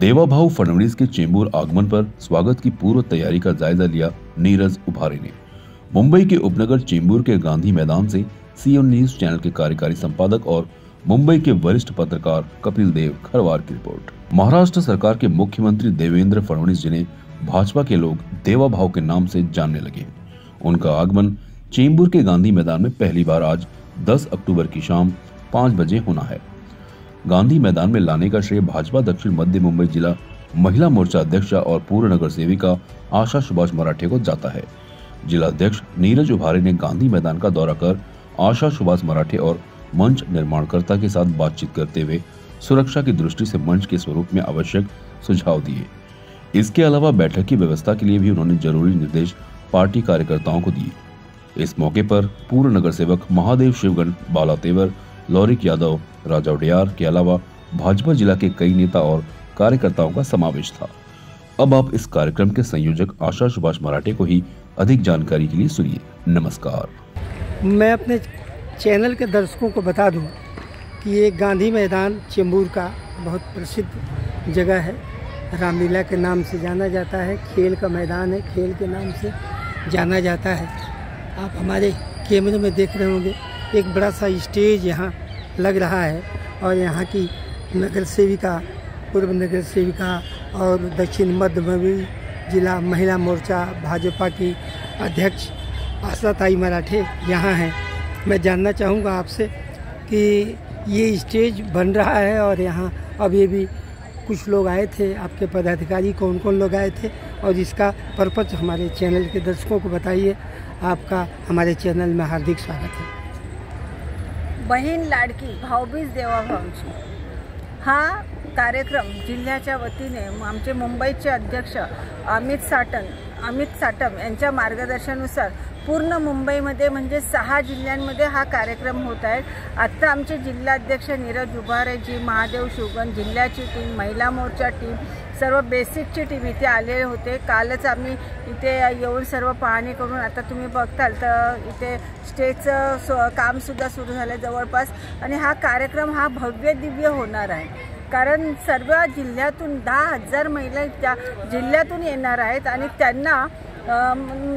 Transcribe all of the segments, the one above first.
देवाभाऊ फडणवीस के चेंबूर आगमन पर स्वागत की पूर्व तैयारी का जायजा लिया नीरज उभारे ने। मुंबई के उपनगर चेंबूर के गांधी मैदान से सीएन न्यूज चैनल के कार्यकारी संपादक और मुंबई के वरिष्ठ पत्रकार कपिल देव खरवार की रिपोर्ट। महाराष्ट्र सरकार के मुख्यमंत्री देवेंद्र फडणवीस जिन्हें भाजपा के लोग देवाभाऊ के नाम से जानने लगे, उनका आगमन चेंबूर के गांधी मैदान में पहली बार आज 10 अक्टूबर की शाम 5 बजे होना है। गांधी मैदान में लाने का श्रेय भाजपा दक्षिण मध्य मुंबई जिला महिला मोर्चा अध्यक्षा और पूर्व नगर सेविका आशा सुभाष मराठे को जाता है। जिला अध्यक्ष नीरज उभारे ने गांधी मैदान का दौरा कर आशा सुभाष मराठे और मंच निर्माणकर्ता के साथ बातचीत करते हुए सुरक्षा की दृष्टि से मंच के स्वरूप में आवश्यक सुझाव दिए। इसके अलावा बैठक की व्यवस्था के लिए भी उन्होंने जरूरी निर्देश पार्टी कार्यकर्ताओं को दिए। इस मौके पर पूर्व नगर सेवक महादेव शिवगन, बाला तेवर, लौरिक यादव, राजा उडियार के अलावा भाजपा जिला के कई नेता और कार्यकर्ताओं का समावेश था। अब आप इस कार्यक्रम के संयोजक आशा सुभाष मराठे को ही अधिक जानकारी के लिए सुनिए। नमस्कार। मैं अपने चैनल के दर्शकों को बता दूं कि ये गांधी मैदान चेंबूर का बहुत प्रसिद्ध जगह है। रामलीला के नाम से जाना जाता है, खेल का मैदान है, खेल के नाम से जाना जाता है। आप हमारे कैमरे में देख रहे होंगे एक बड़ा सा स्टेज यहाँ लग रहा है और यहाँ की नगर सेविका, पूर्व नगर सेविका और दक्षिण मध्य मुंबई जिला महिला मोर्चा भाजपा की अध्यक्ष आशाताई मराठे यहाँ हैं। मैं जानना चाहूँगा आपसे कि ये स्टेज बन रहा है और यहाँ अभी भी कुछ लोग आए थे, आपके पदाधिकारी कौन कौन लोग आए थे और इसका पर्पज हमारे चैनल के दर्शकों को बताइए। आपका हमारे चैनल में हार्दिक स्वागत है। बहीण लाडकी भाऊबीज देवाभाऊंची हा कार्यक्रम जिल्ह्याच्या वतीने आमचे मुंबईचे अध्यक्ष अमित साटम यांच्या मार्गदर्शनानुसार पूर्ण मुंबईमध्ये म्हणजे 6 जिल्ह्यांमध्ये हा कार्यक्रम होत आहे। आता आमचे जिल्हाध्यक्ष नीरज उभारे जी, महादेव शिवगन, जिल्ह्याची टीम, महिला मोर्चा टीम, सर्व बेसिकची टीम इथे आलेले होते। कालच आम्ही इथे येऊन सर्व पाहणी करून आता तुम्ही बघताल तर इथे स्टेजचं कामसुद्धा सुरू झालं जवळपास आणि हा कार्यक्रम हा भव्य दिव्य होणार आहे। कारण सर्व जिल्ह्यातून 10,000 महिला त्या जिल्ह्यातून येणार आहेत आणि त्यांना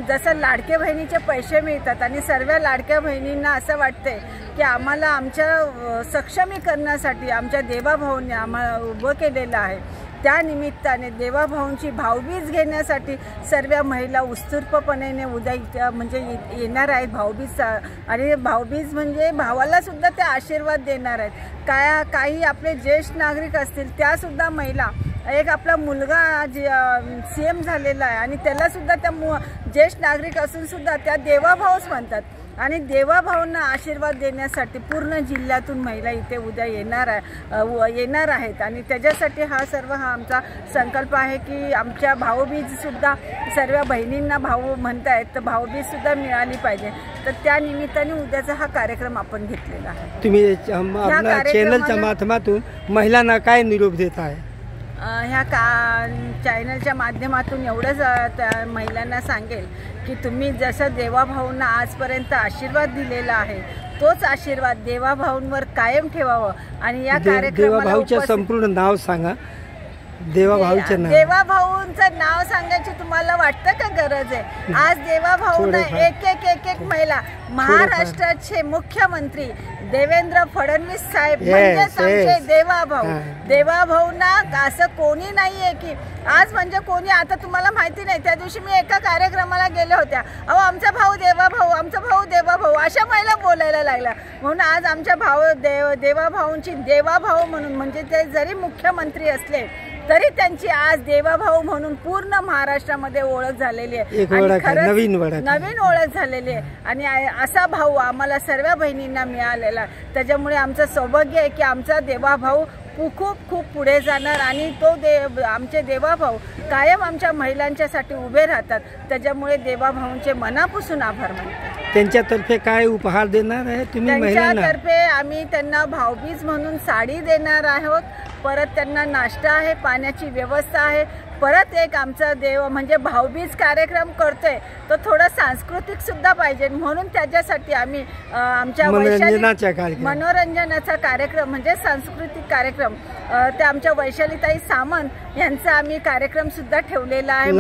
जसं लाडक्या बहिणीचे पैसे मिळतात आणि सर्व लाडक्या बहिणींना असं वाटते की आम्हाला आमच्या सक्षमीकरणासाठी आमच्या देवाभाऊंनी आम्हाला उभं केलेलं आहे। त्या निमित्ताने देवाभाऊंची भाऊबीज घेण्यासाठी सर्व महिला उत्स्फूर्तपणे उद्या म्हणजे येणार आहेत भाऊबीज। आणि भाऊबीज म्हणजे भावाला सुद्धा ते आशीर्वाद देणार आहेत। काही आपले ज्येष्ठ नागरिक असतील त्या सुद्धा महिला, एक आपला मुलगा सीएम झालेला आहे आणि त्याला सुद्धा त्या ज्येष्ठ नागरिक असून सुद्धा त्या देवाभाऊच म्हणतात आणि देवाभाऊंना आशीर्वाद देण्यासाठी पूर्ण जिल्ह्यातून महिला इथे उद्या येणार आहेत आणि त्याच्यासाठी हा आमचा संकल्प आहे की आमच्या भाऊबीज सुद्धा सर्व बहिणींना भाऊ म्हणतायत तर भाऊबीज सुद्धा मिळाली पाहिजे। तर त्या निमित्ताने उद्याचा हा कार्यक्रम आपण घेतलेला आहे। तुम्ही आपल्या चॅनलच्या माध्यमातून महिलांना काय निरोप देत आहे? ह्या चॅनलच्या माध्यमातून एवढंच त्या महिलांना सांगेल की तुम्ही जसं देवाभाऊंना आजपर्यंत आशीर्वाद दिलेला आहे तोच आशीर्वाद देवाभाऊंवर कायम ठेवावं आणि या कार्यक्रमाला देवाभाऊचं संपूर्ण नाव सांगा। देवाभाऊचं नाव, देवाभाऊंचं नाव सांगायची तुम्हाला वाटतं का गरज आहे? आज देवाभाऊंना एक महिला, महाराष्ट्राचे मुख्यमंत्री देवेंद्र फडणवीस साहेब म्हणजेच आमचे देवाभाऊंना असं कोणी नाहीये की आज म्हणजे कोणी, आता तुम्हाला माहिती नाही, त्या दिवशी मी एका कार्यक्रमाला गेले होत्या, अहो आमचा भाऊ देवाभाऊ, आमचा भाऊ देवाभाऊ अशा महिला बोलायला लागल्या। म्हणून आज आमच्या देवाभाऊंची देवाभाऊ म्हणून म्हणजे ते जरी मुख्यमंत्री असले तरी त्यांची आज देवाभाऊ म्हणून पूर्ण महाराष्ट्रामध्ये ओळख झालेली आहे आणि खरंच नवीन ओळख झालेली आहे आणि असा भाऊ आम्हाला सर्व बहिणींना मिळालेला। त्याच्यामुळे आमचं सौभाग्य आहे की आमचा देवाभाऊ खूप पुढे जाणार आणि तो आमचे देवाभाऊ कायम आमच्या महिलांच्यासाठी उभे राहतात। त्याच्यामुळे देवाभाऊंचे मनापासून आभार मानतो। त्यांच्यातर्फे काय उपहार देणार आहे तुम्ही महिलांना? त्यांच्यातर्फे आम्ही त्यांना भाऊबीज म्हणून साडी देणार आहोत, परत त्यांना नाश्ता आहे, पाण्याची व्यवस्था आहे, परत एक आमचा देव म्हणजे भाऊबीज कार्यक्रम करतोय, तो थोडा सांस्कृतिक सुद्धा पाहिजे, म्हणून त्याच्यासाठी आम्ही आमच्या मनोरंजनाचा कार्यक्रम म्हणजे सांस्कृतिक कार्यक्रम ते आमच्या वैशालीताई सामंत यांचा आम्ही कार्यक्रम सुद्धा ठेवलेला आहे.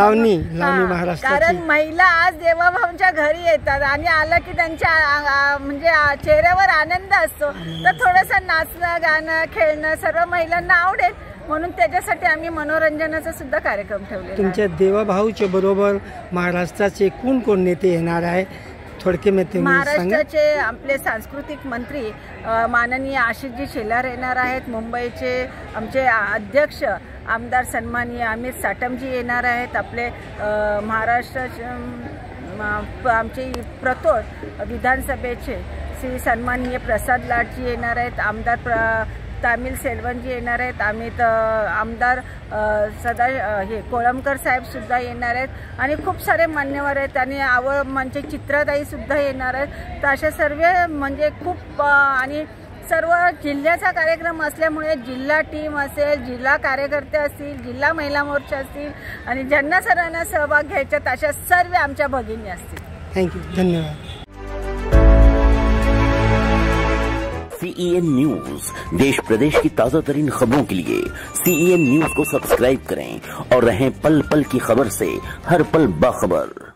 कारण महिला आज देवाभाऊंच्या घरी येतात आणि आलं की त्यांच्या म्हणजे चेहऱ्यावर आनंद असतो, तर थोडंसं नाचणं गाणं खेळणं सर्व महिलांना आवडेल, म्हणून त्याच्यासाठी आम्ही मनोरंजनाचा सुद्धा कार्यक्रम ठेवलेला. तुमच्या देवाभाऊच्या बरोबर महाराष्ट्राचे कोण कोण नेते येणार आहे थोडक्यात? महाराष्ट्राचे आपले सांस्कृतिक मंत्री माननीय आशिषजी शेलार येणार आहेत. मुंबईचे आमचे अध्यक्ष आमदार सन्माननीय अमित साटमजी येणार आहेत. आपले महाराष्ट्राचे आमचे प्रतोड विधानसभेचे श्री सन्माननीय प्रसाद लाडजी येणार आहेत. आमदार तामिल सेल्वनजी येणार आहेत. आमदार हे कोळंबकर साहेब सुद्धा येणार आहेत आणि खूप सारे मान्यवर आहेत आणि म्हणजे चित्राताई सुद्धा येणार आहेत. तर अशा सर्व म्हणजे खूप आणि सर्व जिल्ह्याचा कार्यक्रम असल्यामुळे जिल्हा टीम असेल, जिल्हा कार्यकर्ते असतील, जिल्हा महिला मोर्चा असतील आणि ज्यांना सर्वांना सहभाग घ्यायच्यात अशा सर्व आमच्या भगिनी असतील. थँक्यू, धन्यवाद. CEN न्यूज, देश प्रदेश की ताजा तरीन खबरों के लिए CEN न्यूज को सब्सक्राइब करें और रहें पल पल की खबर से हर पल बाखबर.